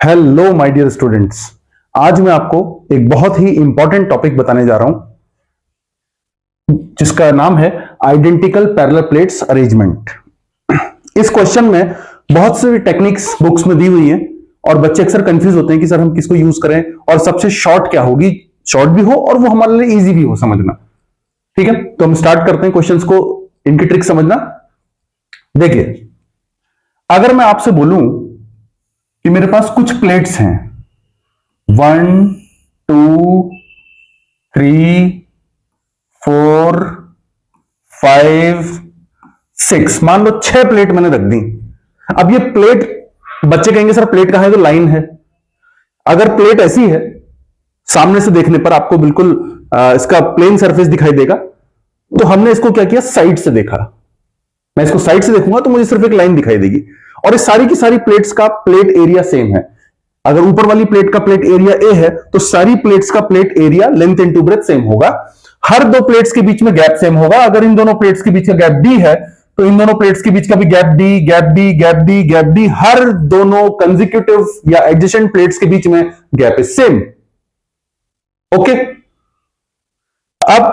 Hello my dear students. आज मैं आपको एक बहुत ही इंपॉर्टेंट टॉपिक बताने जा रहा हूं जिसका नाम है आइडेंटिकल पैरेलल प्लेट्स अरेंजमेंट। इस क्वेश्चन में बहुत सारी टेक्निक्स बुक्स में दी हुई हैं और बच्चे अक्सर कंफ्यूज होते हैं कि सर हम किसको यूज करें और सबसे शॉर्ट क्या होगी, शॉर्ट भी हो और वो हमारे लिए इजी भी हो समझना। ठीक है, तो हम स्टार्ट करते हैं क्वेश्चंस को, इनकी ट्रिक समझना। देखिए, अगर मैं आपसे बोलूं कि मेरे पास कुछ प्लेट्स हैं 1 2 3 4 5 6, मान लो 6 प्लेट मैंने रख दी। अब ये प्लेट, बच्चे कहेंगे सर प्लेट कहां है, तो लाइन है। अगर प्लेट ऐसी है, सामने से देखने पर आपको बिल्कुल इसका प्लेन सरफेस दिखाई देगा, तो हमने इसको क्या किया, साइड से देखा। मैं इसको साइड से देखूंगा तो मुझे सिर्फ एक लाइन दिखाई देगी और इस सारी की सारी प्लेट्स का प्लेट एरिया सेम है। अगर ऊपर वाली प्लेट का प्लेट एरिया ए है तो सारी प्लेट्स का plate area length into breadth same होगा। हर दो प्लेट्स के बीच में गैप सेम होगा। अगर इन दोनों प्लेट्स के बीच का गैप डी है तो इन दोनों प्लेट्स के बीच का भी gap D, gap D, gap D, gap D, हर दोनों कंसेक्यूटिव या एडजेसेंट प्लेट्स के बीच में गैप इज सेम। ओके, अब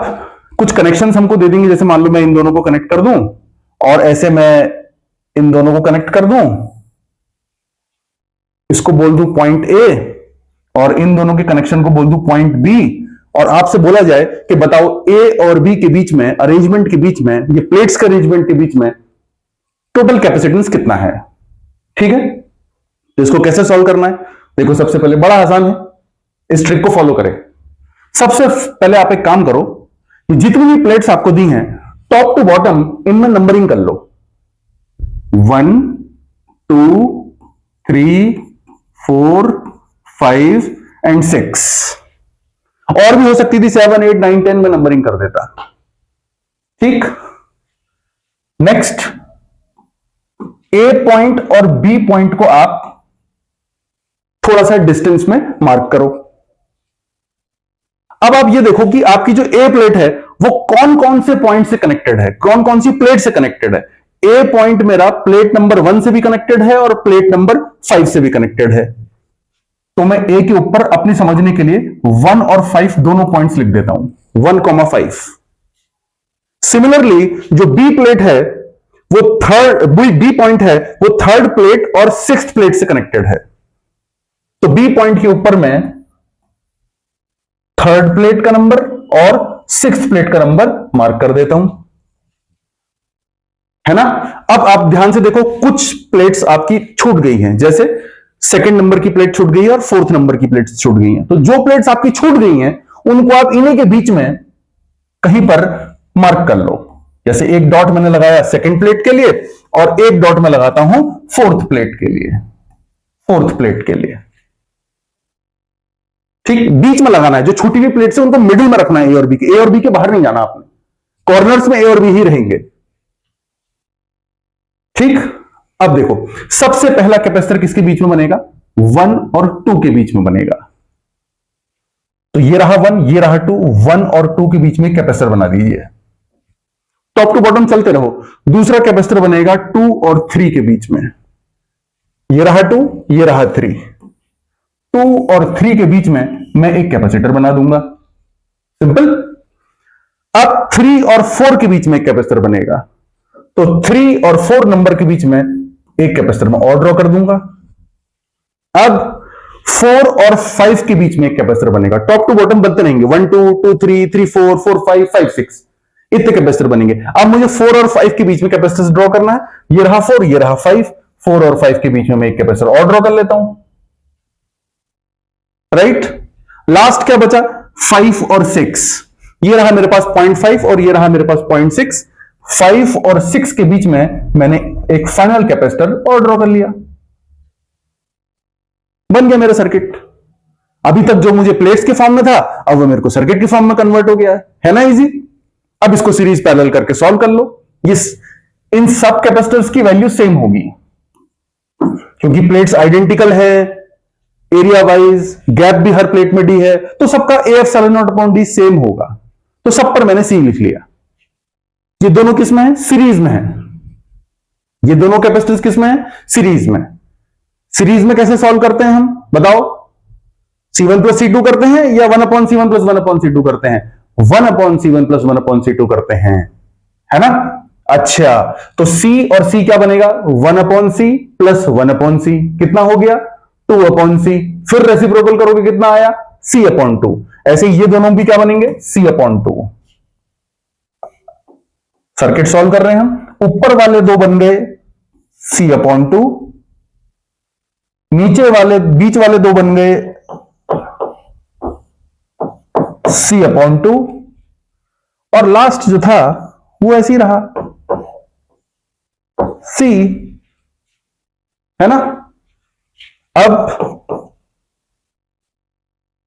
कुछ कनेक्शंस हमको दे देंगे, जैसे मान लो मैं इन दोनों को कनेक्ट कर दूं और ऐसे मैं इन दोनों को कनेक्ट कर दूं, इसको बोल दूं पॉइंट ए और इन दोनों के कनेक्शन को बोल दूं पॉइंट बी, और आपसे बोला जाए कि बताओ ए और बी के बीच में, अरेंजमेंट के बीच में, ये प्लेट्स के अरेंजमेंट के बीच में टोटल कैपेसिटेंस कितना है। ठीक है, तो इसको कैसे सॉल्व करना है, देखो सबसे पहले बड़ा आसान है, इस ट्रिक को फॉलो करें। सबसे पहले आप एक काम करो, जितनी भी प्लेट्स आपको दी हैं टॉप टू बॉटम इनमें नंबरिंग कर लो, 1 2 3 4 5 एंड 6, और भी हो सकती थी 7 8 9 10 में नंबरिंग कर देता। ठीक, नेक्स्ट ए पॉइंट और बी पॉइंट को आप थोड़ा सा डिस्टेंस में मार्क करो। अब आप ये देखो कि आपकी जो ए प्लेट है वो कौन कौन से पॉइंट से कनेक्टेड है, कौन कौन सी प्लेट से कनेक्टेड है। ए पॉइंट मेरा प्लेट नंबर 1 से भी कनेक्टेड है और प्लेट नंबर 5 से भी कनेक्टेड है। तो मैं ए के ऊपर अपनी समझने के लिए 1 और 5 दोनों पॉइंट्स लिख देता हूं, 1,5। सिमिलरली जो बी प्लेट है वो बी पॉइंट है वो थर्ड प्लेट और 6th प्लेट से कनेक्टेड है। तो बी पॉइंट के ऊपर मैं थर्ड प्लेट का नंबर और 6th प्लेट का नंबर मार्क कर देता हूं, है ना। अब आप ध्यान से देखो, कुछ प्लेट्स आपकी छूट गई हैं, जैसे सेकंड नंबर की प्लेट छूट गई है और 4th नंबर की प्लेट छूट गई हैं। तो जो प्लेट्स आपकी छूट गई हैं उनको आप इन्हीं के बीच में कहीं पर मार्क कर लो। जैसे एक डॉट मैंने लगाया सेकंड प्लेट के लिए और एक डॉट में लगाता हूं 4th प्लेट के लिए, 4th प्लेट के लिए। ठीक, बीच में लगाना है, जो छूटी हुई प्लेट्स है उनको मिडिल में रखना है, ए और बी के, ए और बी के बाहर नहीं जाना आपने, कॉर्नर्स में ए और बी ही रहेंगे। ठीक, अब देखो सबसे पहला कैपेसिटर किसके बीच में बनेगा, 1 और 2 के बीच में बनेगा। तो ये रहा 1, ये रहा 2, 1 और 2 के बीच में कैपेसिटर बना दीजिए। टॉप टू बॉटम चलते रहो, दूसरा कैपेसिटर बनेगा 2 और 3 के बीच में। ये रहा 2, ये रहा 3, 2 और 3 के बीच में मैं एक कैपेसिटर बना दूंगा, सिंपल। अब 3 और 4 के बीच में एक कैपेसिटर बनेगा, तो 3 और 4 नंबर के बीच में एक कैपेसिटर में और ड्रॉ कर दूंगा। अब 4 और 5 के बीच में एक कैपेसिटर बनेगा, टॉप टू बॉटम बनते रहेंगे, 1 2 2 3 3 4 4 5 5 6, इतने कैपेसिटर बनेंगे। अब मुझे 4 और 5 के बीच में कैपेसिटर ड्रॉ करना है, ये रहा 4, ये रहा 5, 4 और 5 के बीच में मैं एक कैपेसिटर और ड्रॉ कर लेता हूं, राइट। लास्ट क्या बचा, 5 और 6, ये रहा मेरे पास 0.5 और ये रहा मेरे पास 0.6, 5 और 6 के बीच में मैंने एक फाइनल कैपेसिटर और ड्रॉ कर लिया, बन गया मेरा सर्किट। अभी तक जो मुझे प्लेट्स के फॉर्म में था अब वो मेरे को सर्किट के फॉर्म में कन्वर्ट हो गया है ना, इजी। अब इसको सीरीज पैरेलल करके सॉल्व कर लो, इन सब कैपेसिटर्स की वैल्यू सेम होगी क्योंकि प्लेट्स आइडेंटिकल है, एरिया वाइज गैप भी हर प्लेट में डी है, तो सबका AF seven not upon D same होगा। तो सब पर मैंने सी लिख लिया। ये दोनों किस में है, सीरीज में है। ये दोनों कैपेसिटर्स किस में है, सीरीज में। सीरीज में कैसे सॉल्व करते हैं हम बताओ? C1 प्लस C2 करते हैं या 1 upon C1 plus 1 upon C2 करते हैं? 1 upon C1 plus 1 upon C2 करते हैं, है ना? अच्छा, तो C और C क्या बनेगा? 1 upon C plus 1 upon C, कितना हो गया? 2 अपॉन C। फिर रेसिप्रोकल करोगे, कितना आया? C upon 2। ऐसे ये दोनों भी क्या बनेंगे? C upon 2। सर्किट सॉल्व कर रहे हैं हम। ऊपर वाले दो बन गए C अपॉन 2, नीचे वाले बीच वाले दो बन गए C अपॉन 2, और लास्ट जो था वो ऐसे ही रहा C, है ना? अब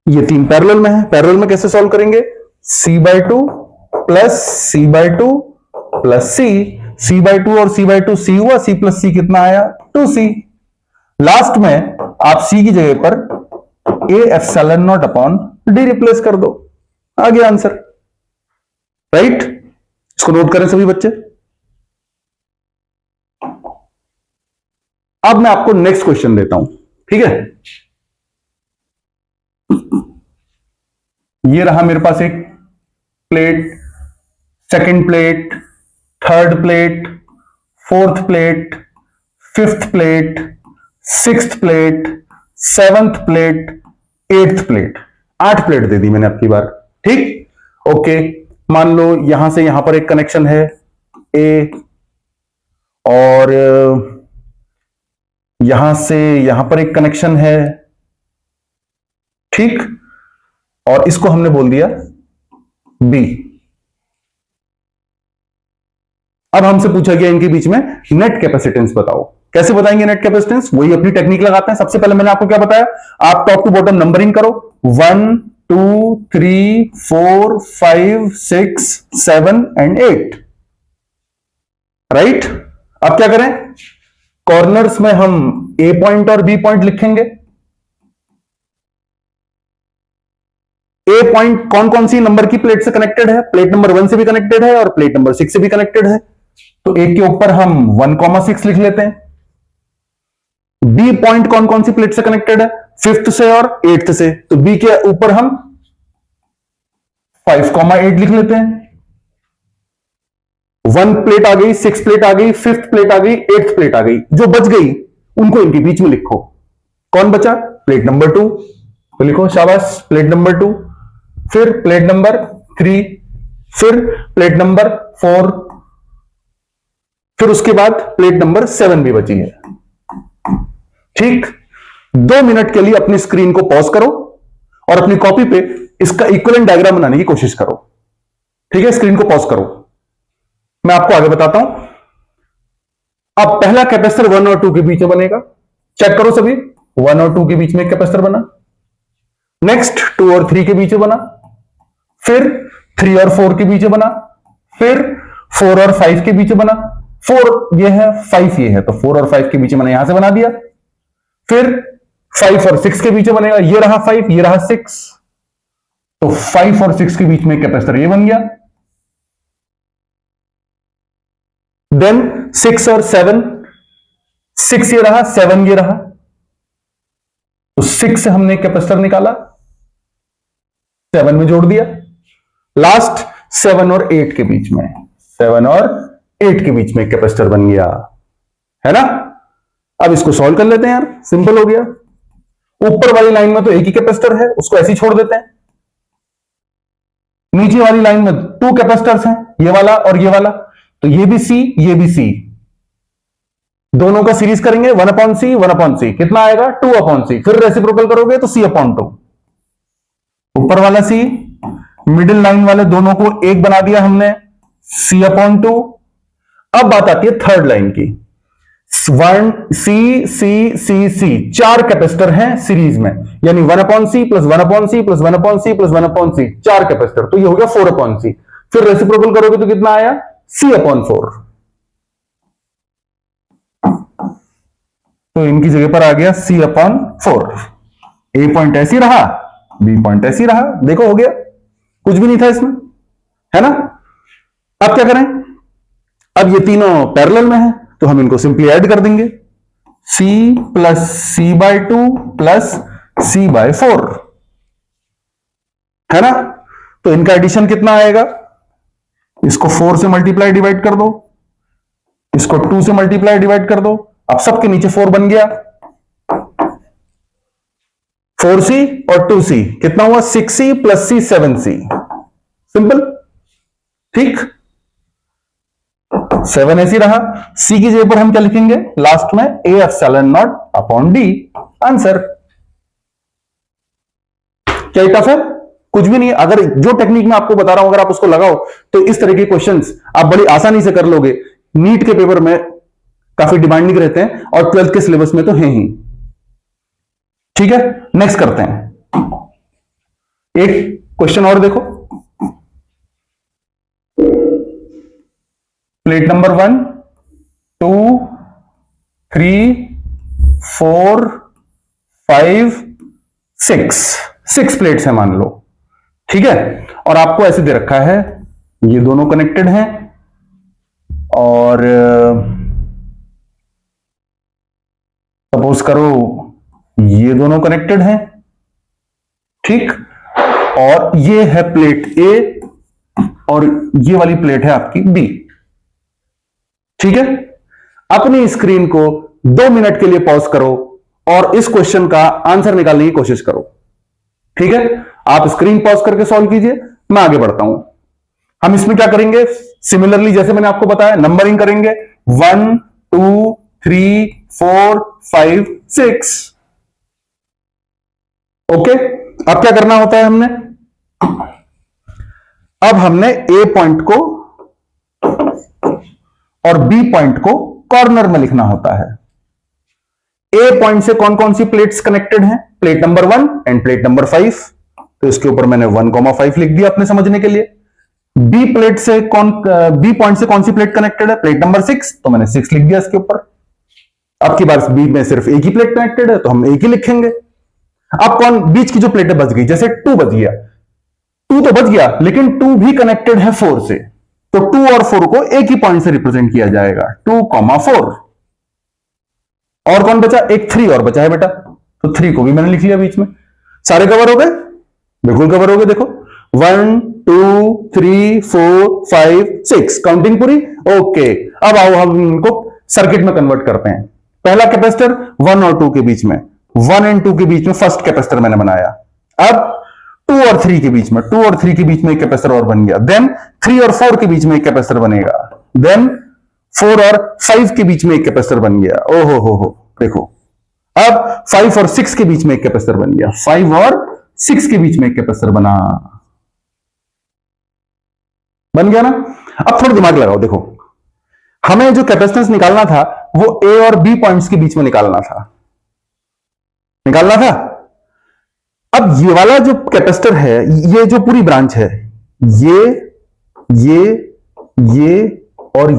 ये तीन पैरेलल में है, पैरेलल में कैसे सॉल्व करेंगे? C/2 plus C/2 plus C/2 और C/2 C हुआ, C प्लस C कितना आया? 2C। लास्ट में आप C की जगह पर A epsilon naught upon D replace कर दो, आ गया आंसर, राइट? इसको नोट करें सभी बच्चे। अब मैं आपको नेक्स्ट क्वेश्चन देता हूं, ठीक है? ये रहा मेरे पास एक plate, second plate, third plate, fourth plate, fifth plate, sixth plate, seventh plate, eighth plate. 8 plate दे दी मैंने आपकी बार, ठीक? ओके, मान लो यहां से यहां पर एक कनेक्शन है ए, और यहां से यहां पर एक कनेक्शन है, ठीक? और इसको हमने बोल दिया बी। अब हमसे पूछा गया इनके बीच में नेट कैपेसिटेंस बताओ। कैसे बताएंगे नेट कैपेसिटेंस? वही अपनी टेक्निक लगाते हैं। सबसे पहले मैंने आपको क्या बताया, आप टॉप टू बॉटम नंबरिंग करो, 1 2 3 4 5 6 7 एंड 8, राइट? अब क्या करें? कॉर्नर्स में हम ए पॉइंट और बी पॉइंट लिखेंगे। ए पॉइंट कौन कौन सी नंबर की प्लेट से कनेक्टेड है? प्लेट नंबर 1 से भी कनेक्टेड है और प्लेट नंबर 6 से भी कनेक्टेड है, तो ए के ऊपर हम 1,6 लिख लेते हैं। बी पॉइंट कौन कौन सी प्लेट से कनेक्टेड है? 5th से और 8th से, तो बी के ऊपर हम 5,8 लिख लेते हैं। 1 प्लेट आ गई, 6 प्लेट आ गई, 5th प्लेट आ गई, 8th प्लेट आ गई। जो बच गई उनको इनके बीच में लिखो। कौन बचा? प्लेट नंबर 2, तो लिखो शाबाश, प्लेट नंबर 2, फिर प्लेट नंबर 3, फिर प्लेट नंबर 4, फिर उसके बाद प्लेट नंबर 7 भी बची है, ठीक? 2 मिनट के लिए अपनी स्क्रीन को पॉज करो और अपनी कॉपी पे इसका इक्विवेलेंट डायग्राम बनाने की कोशिश करो, ठीक है? स्क्रीन को पॉज करो, मैं आपको आगे बताता हूं। अब पहला कैपेसिटर 1 और 2 के बीच में बनेगा, चेक करो सभी, 1 और 2 के बीच में एक कैपेसिटर बना। नेक्स्ट 2 और 3 के बीच में बना, फिर 3 और 4 के बीच में बना, फिर 4 और 5 के बीच में बना। 4 ये है, 5 ये है, तो 4 और 5 के बीच में मैंने यहां से बना दिया। फिर 5 और 6 के बीच में बनेगा, ये रहा 5, ये रहा 6, तो 5 और 6 के बीच में कैपेसिटर ये बन गया। देन 6 और 7, 6 ये रहा, 7 ये रहा, तो 6 से हमने कैपेसिटर निकाला, 7 में जोड़ दिया। लास्ट 7 और 8 के बीच में, 7 और 8 के बीच में कैपेसिटर बन गया, है ना? अब इसको सॉल्व कर लेते हैं यार, सिंपल हो गया। ऊपर वाली लाइन में तो एक ही कैपेसिटर है, उसको ऐसे ही छोड़ देते हैं। नीचे वाली लाइन में 2 कैपेसिटर्स हैं, ये वाला और ये वाला, तो ये भी C, ये भी C, दोनों का सीरीज करेंगे, 1 अपॉन C 1 अपॉन C, कितना आएगा? 2 अपॉन C। फिर रेसिप्रोकल करोगे तो C अपॉन 2। ऊपर वाला C, मिडिल लाइन वाले दोनों को एक बना दिया हमने, C अपॉन 2। अब बात आती है थर्ड लाइन की, 1 C C C C, 4 capacitor हैं सीरीज में, यानी 1 upon C plus 1 upon C plus 1 upon C plus 1 upon C, 4 capacitor, तो ये हो गया 4 अपॉन C। फिर रेसिप्रोकल करोगे तो कितना आया? C upon 4। तो इनकी जगह पर आ गया C अपॉन 4। ए पॉइंट ऐसी रहा, बी पॉइंट ऐसी रहा, देखो हो गया, कुछ भी नहीं था इसमें, है ना? अब क्या करें? अब ये तीनों पैरेलल में है, तो हम इनको सिंपली ऐड कर देंगे। C plus C/2 plus C/4, है ना? तो इनका एडिशन कितना आएगा? इसको 4 से मल्टीप्लाई डिवाइड कर दो, इसको 2 से मल्टीप्लाई डिवाइड कर दो, अब सबके नीचे 4 बन गया। 4C और 2C कितना हुआ? 6C plus C 7C। Simple, ठीक। 7 ऐसी रहा। C की जगह पर हम क्या लिखेंगे लास्ट में? A epsilon naught upon D। Answer. क्या टफ है? कुछ भी नहीं। अगर जो टेक्निक मैं आपको बता रहा हूं अगर आप उसको लगाओ तो इस तरह के क्वेश्चंस आप बड़ी आसानी से कर लोगे। नीट के पेपर में काफी डिमांडिंग रहते हैं और 12th के सिलेबस में तो है ही। ठीक है, नेक्स्ट करते हैं। एक क्वेश्चन और देखो, प्लेट नंबर 1, 2, 3, 4, 5, 6 प्लेट्स हैं मान लो। ठीक है, और आपको ऐसे दे रखा है ये दोनों कनेक्टेड हैं और सपोज करो ये दोनों कनेक्टेड हैं, ठीक। और ये है प्लेट ए और ये वाली प्लेट है आपकी बी। ठीक है, अपनी स्क्रीन को 2 मिनट के लिए पॉज करो और इस क्वेश्चन का आंसर निकालने की कोशिश करो। ठीक है, आप स्क्रीन पॉज करके सॉल्व कीजिए, मैं आगे बढ़ता हूं। हम इसमें क्या करेंगे? सिमिलरली जैसे मैंने आपको बताया नंबरिंग करेंगे 1 2 3 4 5 6। ओके, अब क्या करना होता है हमने? अब हमने ए पॉइंट को और बी पॉइंट को कॉर्नर में लिखना होता है। ए पॉइंट से कौन कौन सी प्लेट्स कनेक्टेड हैं? Plate number 1 end plate number 5। तो इसके ऊपर मैंने 1,5 लिख दिया अपने समझने के लिए। बी प्लेट से बी पॉइंट से कौन सी प्लेट कनेक्टेड है? प्लेट नंबर 6, तो मैंने 6 लिख दिया इसके ऊपर। अब की बार बी में सिर्फ एक ही प्लेट कनेक्टेड है तो हम एक ही लिखेंगे। अब कौन बीच की जो प्लेटें बच गई, जैसे 2 बच गया, 2 तो बच गया लेकिन 2 भी कनेक्टेड है 4 से, तो 2 और 4 को एक ही पॉइंट से रिप्रेजेंट किया जाएगा, 2,4। और कौन बचा? एक 3 और बचा है बेटा, तो 3 को भी मैंने लिख लिया बीच में। सारे कवर हो गए? बिल्कुल कवर हो गए। देखो 1 2 3 4 5 6 काउंटिंग पूरी। ओके, अब आओ हम इनको सर्किट में कन्वर्ट करते हैं। पहला कैपेसिटर 1 और 2 के बीच में, 1 एंड 2 के बीच में फर्स्ट कैपेसिटर मैंने बनाया। अब 2 और 3 के बीच में, 2 और 3 के बीच में एक कैपेसिटर और बन गया। देन 3 और 4 के बीच में एक कैपेसिटर बनेगा। देन 4 और 5 के बीच में एक कैपेसिटर बन गया। ओहो हो, देखो अब 5 और 6 के बीच में एक कैपेसिटर बन गया। 5 और 6 के बीच में एक कैपेसिटर बन गया ना। अब थोड़ा दिमाग लगाओ, देखो हमें जो कैपेसिटेंस निकालना था वो ए और बी पॉइंट्स के बीच में निकालना था। अब ये वाला जो कैपेसिटर है, ये जो पूरी ब्रांच है, ये और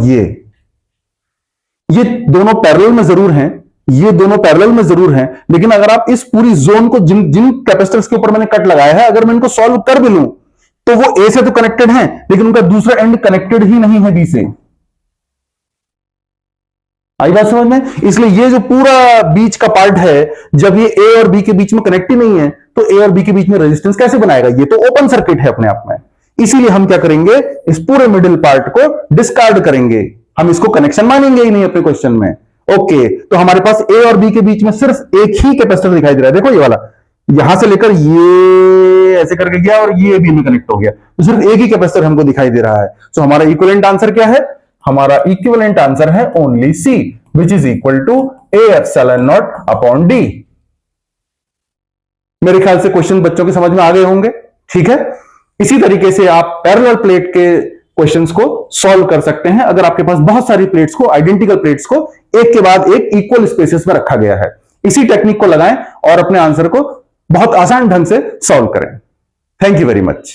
ये दोनों पैरेलल में जरूर हैं, ये दोनों पैरेलल में जरूर हैं, लेकिन अगर आप इस पूरी जोन को जिन कैपेसिटर्स के ऊपर मैंने कट लगाया है, अगर मैं इनको सॉल्व कर भी लूं तो वो ए से तो कनेक्टेड हैं, लेकिन उनका दूसरा एंड कनेक्टेड ही नहीं है बी से। आई बात समझ में? इसलिए ये जो पूरा बीच का पार्ट है, जब ये ए और बी के बीच में कनेक्ट ही नहीं है तो ए और बी के बीच में रेजिस्टेंस कैसे बनाएगा? ये तो ओपन सर्किट है अपने आप में। इसीलिए हम क्या करेंगे? इस पूरे मिडिल पार्ट को डिस्कार्ड करेंगे, हम इसको कनेक्शन मानेंगे ही नहीं अपने क्वेश्चन में। ओके, तो हमारे पास ए और बी के बीच में सिर्फ एक ही कैपेसिटर दिखाई दे रहा है। देखो ये वाला, यहां से लेकर ये ऐसे करके गया और ये बी में कनेक्ट हो गया, तो सिर्फ एक ही कैपेसिटर हमको दिखाई दे रहा है। तो हमारा इक्विवेलेंट आंसर क्या है? हमारा इक्विवेलेंट आंसर है only C, which is equal to A epsilon naught upon D. मेरे ख्याल से क्वेश्चन बच्चों के समझ में आ गए होंगे। ठीक है, इसी तरीके से आप पैरेलल प्लेट के क्वेश्चंस को सॉल्व कर सकते हैं। अगर आपके पास बहुत सारी प्लेट्स को, आइडेंटिकल प्लेट्स को एक के बाद एक इक्वल स्पेसेस में रखा गया है, इसी टेक्निक को लगाएं और अपने आंसर को बहुत आसान ढंग से सॉल्व करें। Thank you very much.